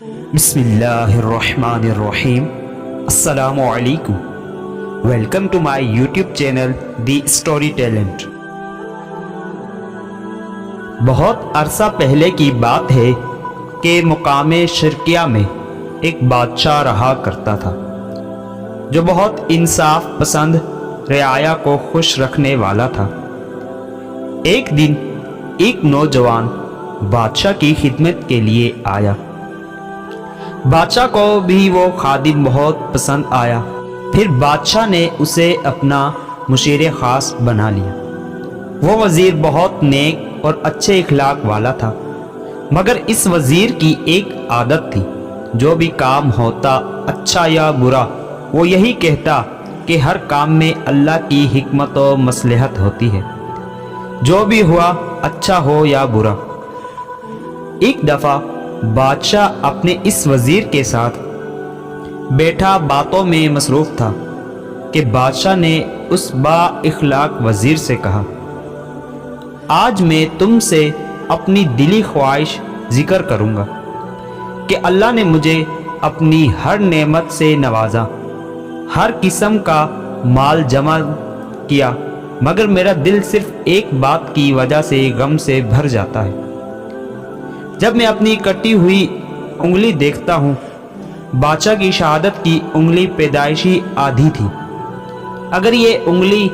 بسم اللہ الرحمن الرحیم۔ السلام علیکم۔ Welcome to my YouTube channel The Story Talent. بہت عرصہ پہلے کی بات ہے کہ مقام شرقیہ میں ایک بادشاہ رہا کرتا تھا جو بہت انصاف پسند رعایا کو خوش رکھنے والا تھا۔ ایک دن ایک نوجوان بادشاہ کی خدمت کے لیے آیا۔ بادشاہ کو بھی وہ خادم بہت پسند آیا۔ پھر بادشاہ نے اسے اپنا مشیر خاص بنا لیا۔ وہ وزیر بہت نیک اور اچھے اخلاق والا تھا، مگر اس وزیر کی ایک عادت تھی، جو بھی کام ہوتا اچھا یا برا وہ یہی کہتا کہ ہر کام میں اللہ کی حکمت و مصلحت ہوتی ہے، جو بھی ہوا اچھا ہو یا برا۔ ایک دفعہ بادشاہ اپنے اس وزیر کے ساتھ بیٹھا باتوں میں مصروف تھا کہ بادشاہ نے اس با اخلاق وزیر سے کہا، آج میں تم سے اپنی دلی خواہش ذکر کروں گا کہ اللہ نے مجھے اپنی ہر نعمت سے نوازا، ہر قسم کا مال جمع کیا، مگر میرا دل صرف ایک بات کی وجہ سے غم سے بھر جاتا ہے۔ جب میں اپنی کٹی ہوئی انگلی دیکھتا ہوں۔ بادشاہ کی شہادت کی انگلی پیدائشی آدھی تھی۔ اگر یہ انگلی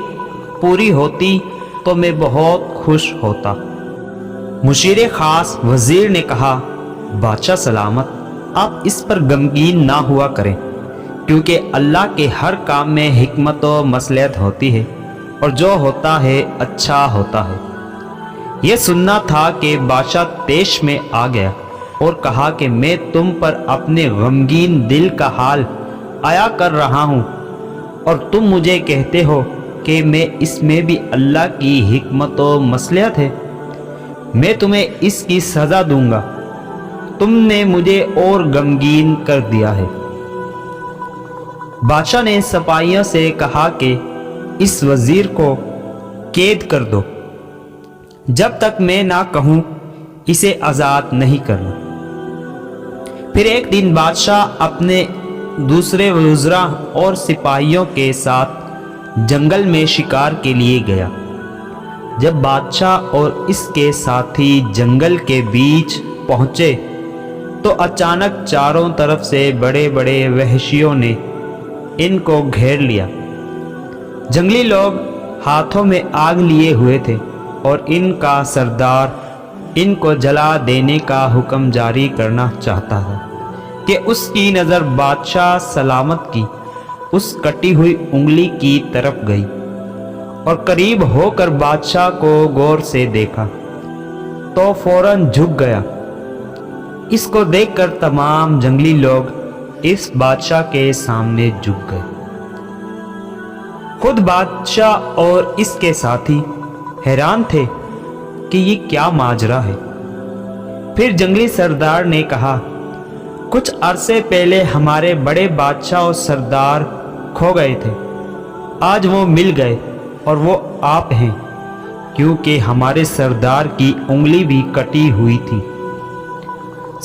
پوری ہوتی تو میں بہت خوش ہوتا۔ مشیر خاص وزیر نے کہا، بادشاہ سلامت، آپ اس پر غمگین نہ ہوا کریں، کیونکہ اللہ کے ہر کام میں حکمت و مصلحت ہوتی ہے، اور جو ہوتا ہے اچھا ہوتا ہے۔ یہ سننا تھا کہ بادشاہ طیش میں آ گیا اور کہا کہ میں تم پر اپنے غمگین دل کا حال عیا کر رہا ہوں، اور تم مجھے کہتے ہو کہ میں اس میں بھی اللہ کی حکمت و مصلحت ہے۔ میں تمہیں اس کی سزا دوں گا، تم نے مجھے اور غمگین کر دیا ہے۔ بادشاہ نے سپاہیوں سے کہا کہ اس وزیر کو قید کر دو، جب تک میں نہ کہوں اسے آزاد نہیں کرنا۔ پھر ایک دن بادشاہ اپنے دوسرے وزراء اور سپاہیوں کے ساتھ جنگل میں شکار کے لیے گیا۔ جب بادشاہ اور اس کے ساتھی جنگل کے بیچ پہنچے تو اچانک چاروں طرف سے بڑے بڑے وحشیوں نے ان کو گھیر لیا۔ جنگلی لوگ ہاتھوں میں آگ لیے ہوئے تھے، اور ان کا سردار ان کو جلا دینے کا حکم جاری کرنا چاہتا ہے کہ اس کی نظر بادشاہ سلامت کی اس کٹی ہوئی انگلی کی طرف گئی، اور قریب ہو کر بادشاہ کو غور سے دیکھا تو فوراً جھک گیا۔ اس کو دیکھ کر تمام جنگلی لوگ اس بادشاہ کے سامنے جھک گئے۔ خود بادشاہ اور اس کے ساتھی حیران تھے کہ یہ کیا ماجرا ہے۔ پھر جنگلی سردار نے کہا، کچھ عرصے پہلے ہمارے بڑے بادشاہ اور سردار کھو گئے تھے، آج وہ مل گئے، اور وہ آپ ہیں، کیونکہ ہمارے سردار کی انگلی بھی کٹی ہوئی تھی،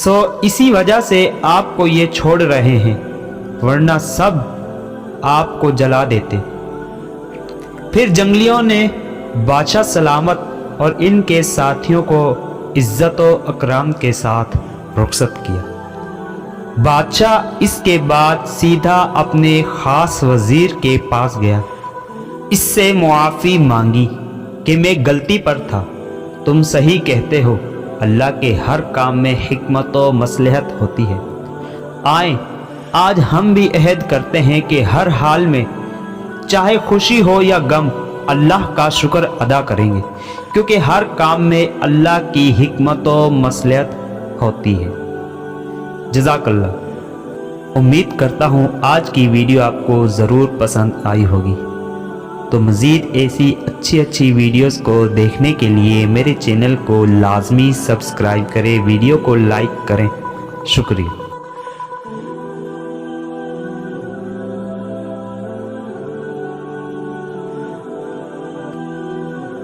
سو اسی وجہ سے آپ کو یہ چھوڑ رہے ہیں، ورنہ سب آپ کو جلا دیتے۔ پھر جنگلیوں نے بادشاہ سلامت اور ان کے ساتھیوں کو عزت و اکرام کے ساتھ رخصت کیا۔ بادشاہ اس کے بعد سیدھا اپنے خاص وزیر کے پاس گیا، اس سے معافی مانگی کہ میں غلطی پر تھا، تم صحیح کہتے ہو، اللہ کے ہر کام میں حکمت و مصلحت ہوتی ہے۔ آئیں آج ہم بھی عہد کرتے ہیں کہ ہر حال میں، چاہے خوشی ہو یا غم، اللہ کا شکر ادا کریں گے، کیونکہ ہر کام میں اللہ کی حکمت و مصلحت ہوتی ہے۔ جزاک اللہ۔ امید کرتا ہوں آج کی ویڈیو آپ کو ضرور پسند آئی ہوگی۔ تو مزید ایسی اچھی ویڈیوز کو دیکھنے کے لیے میرے چینل کو لازمی سبسکرائب کریں، ویڈیو کو لائک کریں۔ شکریہ۔